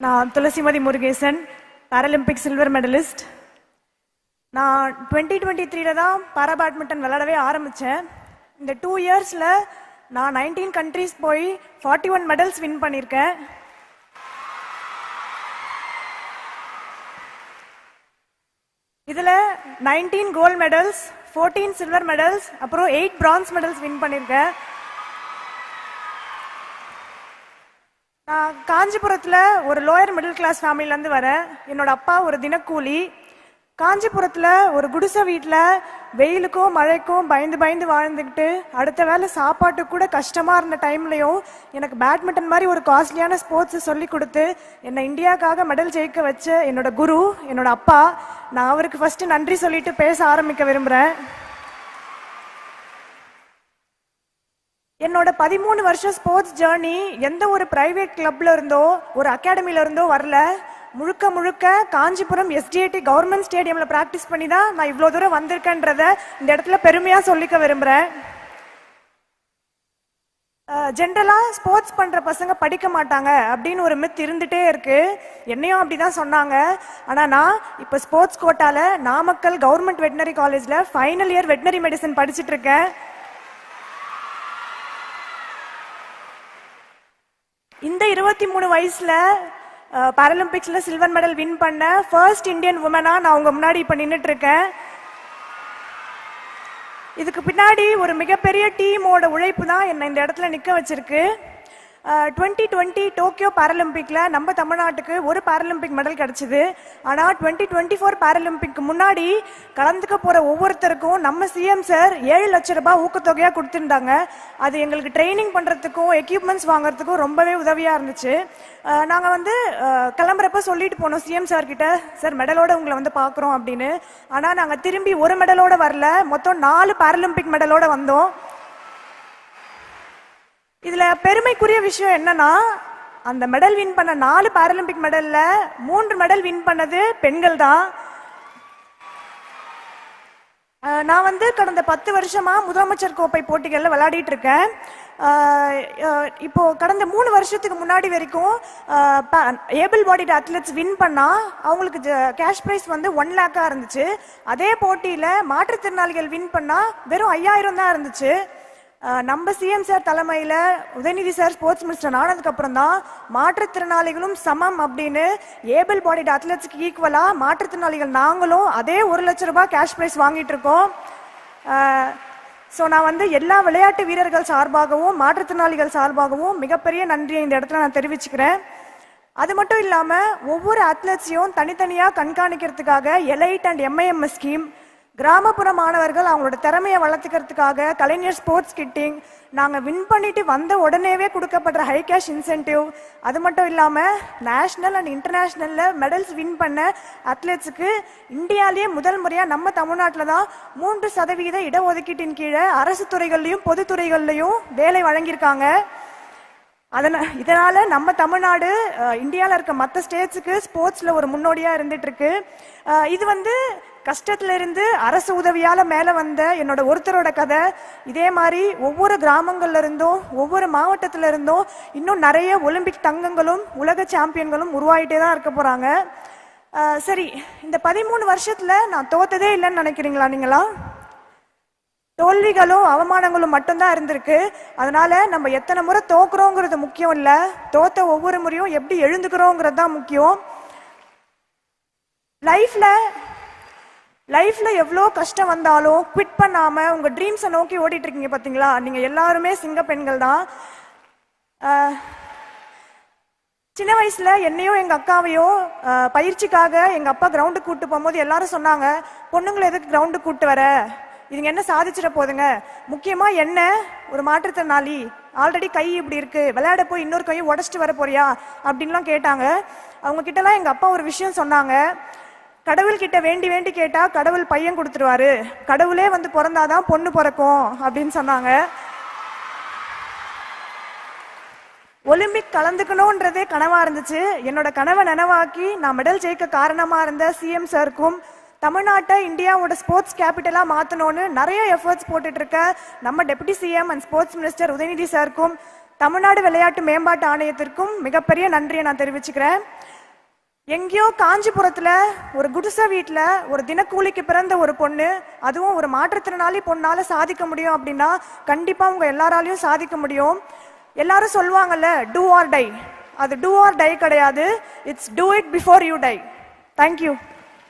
நான் Thulasimathi Murugesan, Paralympic silver medallist. நான் 2023 தான் பாரா பேட்மிண்டன் விளையாடவே ஆரம்பித்தேன். இந்த 2 இயர்ஸில் நான் 19 கண்ட்ரீஸ் போய் 41 மெடல்ஸ் வின் பண்ணியிருக்கேன். இதில் 19 கோல்ட் மெடல்ஸ், 14 சில்வர் மெடல்ஸ், அப்புறம் 8 பிரான்ஸ் மெடல்ஸ் வின் பண்ணியிருக்கேன். நான் காஞ்சிபுரத்தில் ஒரு லோயர் மிடில் கிளாஸ் ஃபேமிலியிலேருந்து வரேன். என்னோட அப்பா ஒரு தினக்கூலி. காஞ்சிபுரத்தில் ஒரு குடிசை வீட்டில் வெயிலுக்கும் மழைக்கும் பயந்து பயந்து வாழ்ந்துக்கிட்டு அடுத்த வேலை சாப்பாட்டுக்கு கூட கஷ்டமாக இருந்த டைம்லையும் எனக்கு பேட்மிண்டன் மாதிரி ஒரு காஸ்ட்லியான ஸ்போர்ட்ஸை சொல்லி கொடுத்து என்னை இந்தியாவுக்காக மெடல் ஜெயிக்க வச்ச என்னோட குரு, என்னோட அப்பா. நான் அவருக்கு ஃபஸ்ட்டு நன்றி சொல்லிட்டு பேச ஆரம்பிக்க விரும்புகிறேன். என்னோட 13 வருஷம் ஸ்போர்ட்ஸ் ஜேர்னி எந்த ஒரு பிரைவேட் கிளப்ல இருந்தோ ஒரு அகாடமில இருந்தோ வரல. முழுக்க முழுக்க காஞ்சிபுரம் எஸ்டிஏடி கவர்மெண்ட் ஸ்டேடியம்ல பிராக்டிஸ் பண்ணி தான் நான் இவ்வளோ தூரம் வந்திருக்கேன்றத இந்த இடத்துல பெருமையா சொல்லிக்க விரும்புறேன். ஜென்ரலா ஸ்போர்ட்ஸ் பண்ற பசங்க படிக்க மாட்டாங்க அப்படின்னு ஒரு மித் இருந்துட்டே இருக்கு. என்னையும் அப்படிதான் சொன்னாங்க. ஆனா நான் இப்ப ஸ்போர்ட்ஸ் கோட்டால நாமக்கல் கவர்மெண்ட் வெட்டினரி காலேஜ்ல ஃபைனல் இயர் வெட்டினரி மெடிசன் படிச்சுட்டு இருக்கேன். இந்த 23 வயசுல பாராலிம்பிக்ஸ்ல சில்வர் மெடல் வின் பண்ண ஃபர்ஸ்ட் இந்தியன் உமனா நான் உங்க முன்னாடி இப்ப நின்றுட்டு இருக்கேன். இதுக்கு பின்னாடி ஒரு மிகப்பெரிய டீமோட உழைப்பு தான் என்னை இந்த இடத்துல நிக்க வச்சிருக்கு. 2020 டோக்கியோ பாராலிம்பிக்ல நம்ம தமிழ்நாட்டுக்கு ஒரு பாராலிம்பிக் மெடல் கிடைச்சது. ஆனால் 2024 பாராலிம்பிக் முன்னாடி கலந்துக்க போற ஒவ்வொருத்தருக்கும் நம்ம சிஎம் சார் 7 லட்சம் ரூபாய் ஊக்கத்தொகையா கொடுத்துருந்தாங்க. அது எங்களுக்கு ட்ரைனிங் பண்றதுக்கும் எக்யூப்மெண்ட்ஸ் வாங்குறதுக்கும் ரொம்பவே உதவியா இருந்துச்சு. நாங்கள் கிளம்புறப்ப சொல்லிட்டு போனோம் சிஎம் சார் கிட்ட, சார் மெடலோட உங்களை பார்க்குறோம் அப்படின்னு. ஆனால் நாங்கள் திரும்பி ஒரு மெடலோட வரல, மொத்தம் 4 பாராலிம்பிக் மெடலோட வந்தோம். இதுல பெருமைக்குரிய விஷயம் என்னன்னா, அந்த மெடல் வின் பண்ண 4 பாராலிம்பிக் மெடல்ல 3 மெடல் வின் பண்ணது பெண்கள் தான். நான் கடந்த 10 வருஷமா முதலமைச்சர் கோப்பை போட்டிகள்ல விளையாடிட்டு இருக்கேன். இப்போ கடந்த 3 வருஷத்துக்கு முன்னாடி வரைக்கும் ஏபிள் பாடிட் அத்லெட்ஸ் வின் பண்ணா அவங்களுக்கு கேஷ் பிரைஸ் 1 லேக்கா இருந்துச்சு. அதே போட்டியில மாற்றுத்திறனாளிகள் வின் பண்ணா வெறும் 5000 தான் இருந்துச்சு. நம்ம சிஎம் சார் தலைமையில உதயநிதி சார் ஸ்போர்ட்ஸ் மினிஸ்டர் ஆனதுக்கு அப்புறம் தான் மாற்றுத்திறனாளிகளும் சமம் அப்படின்னு ஏபிள் பாடிட் அத்லெட்ஸ்க்கு ஈக்குவலா மாற்றுத்திறனாளிகள் நாங்களும் அதே 1 லட்சம் ரூபாய் கேஷ் பிரைஸ் வாங்கிட்டு இருக்கோம். ஸோ நான் எல்லா விளையாட்டு வீரர்கள் சார்பாகவும் மாற்றுத்திறனாளிகள் சார்பாகவும் மிகப்பெரிய நன்றியை இந்த இடத்துல நான் தெரிவிச்சுக்கிறேன். அது மட்டும் இல்லாம ஒவ்வொரு அத்லெட்ஸையும் தனித்தனியா கண்காணிக்கிறதுக்காக எலைட் அண்ட் எம்ஐஎம்எஸ் ஸ்கீம், கிராமப்புற மாணவர்கள் அவங்களோட திறமையை வளர்த்துக்கிறதுக்காக கலைஞர் ஸ்போர்ட்ஸ் கிட்டிங், நாங்கள் வின் பண்ணிட்டு வந்த உடனேவே கொடுக்கப்படுற ஹை கேஷ் இன்சென்டிவ், அது மட்டும் இல்லாமல் நேஷனல் அண்ட் இன்டர்நேஷ்னலில் மெடல்ஸ் வின் பண்ண அத்லெட்ஸுக்கு இந்தியாவிலேயே முதல் முறையாக நம்ம தமிழ்நாட்டில் தான் 3% இடஒதுக்கீட்டின் கீழே அரசு துறைகள்லையும் பொதுத்துறைகள்லையும் வேலை வழங்கியிருக்காங்க. இதனால நம்ம தமிழ்நாடு இந்தியாவில் இருக்க மற்ற ஸ்டேட்ஸுக்கு ஸ்போர்ட்ஸில் ஒரு முன்னோடியாக இருந்துட்டு இருக்கு. இது கஷ்டத்துல இருந்து அரசு உதவியால மேல வந்த என்னோட ஒருத்தரோட கதை. இதே மாதிரி ஒவ்வொரு கிராமங்கள்ல இருந்தும் ஒவ்வொரு மாவட்டத்துல இருந்தும் இன்னும் நிறைய ஒலிம்பிக் தங்கங்களும் உலக சாம்பியன்களும் உருவாயிட்டே தான் இருக்க போறாங்க. சரி, இந்த 13 வருஷத்துல நான் தோத்ததே இல்லைன்னு நினைக்கிறீங்களா? நீங்களா தோல்விகளும் அவமானங்களும் மட்டும்தான் இருந்திருக்கு. அதனால நம்ம எத்தனை முறை தோக்குறோங்கிறது முக்கியம் இல்ல, தோத்த ஒவ்வொரு முறையும் எப்படி எழுந்துக்கிறோங்கிறது தான் முக்கியம். லைஃப்ல எவ்வளோ கஷ்டம் வந்தாலும் குவிட் பண்ணாம உங்க ட்ரீம்ஸை நோக்கி ஓடிட்டு இருக்கீங்க பாத்தீங்களா? நீங்க எல்லாருமே சிங்க பெண்கள் தான். சின்ன வயசுல என்னையும் எங்க அக்காவையும் பயிற்சிக்காக எங்க அப்பா கிரவுண்டுக்கு கூட்டு போகும்போது எல்லாரும் சொன்னாங்க, பொண்ணுங்களை எதுக்கு கிரவுண்டுக்கு கூட்டு வர, இதுங்க என்ன சாதிச்சிட போதுங்க, முக்கியமா என்ன ஒரு மாற்றுத்திறனாளி, ஆல்ரெடி கை இப்படி இருக்கு, விளையாட போய் இன்னொரு கையை உடச்சிட்டு வர போறியா அப்படின்லாம் கேட்டாங்க. அவங்க கிட்டலாம் எங்க அப்பா ஒரு விஷயம் சொன்னாங்க, கடவுள் கிட்ட வேண்டி வேண்டி கேட்டா கடவுள் பையன் கொடுத்துருவாரு, கடவுளே பிறந்தாதான் பொண்ணு பிறக்கும் அப்படின்னு சொன்னாங்க. ஒலிம்பிக் கலந்துக்கணும்ன்றதே கனவா இருந்துச்சு. என்னோட கனவை நனவாக்கி நான் மெடல் ஜெயிக்க காரணமா இருந்த சிஎம் சாருக்கும், தமிழ்நாட்டை இந்தியாவோட ஸ்போர்ட்ஸ் கேபிட்டலா மாத்தணும்னு நிறைய எஃபர்ட்ஸ் போட்டுட்டு இருக்க நம்ம deputy CM and sports minister Udhayanidhi சாருக்கும், தமிழ்நாடு விளையாட்டு மேம்பாட்டு ஆணையத்திற்கும் மிகப்பெரிய நன்றியை நான் தெரிவிச்சுக்கிறேன். எங்கேயோ காஞ்சிபுரத்துல ஒரு குடிசை வீட்டுல ஒரு தினக்கூலிக்கு பிறந்த ஒரு பொண்ணு, அதுவும் ஒரு மாற்றுத்திறனாளி பொண்ணால சாதிக்க முடியும் அப்படின்னா கண்டிப்பா உங்க எல்லாராலையும் சாதிக்க முடியும். எல்லாரும் சொல்லுவாங்கல்ல டூ ஆர் டை, அது டூ ஆர் டை கிடையாது, it's do it before you tie. Thank you.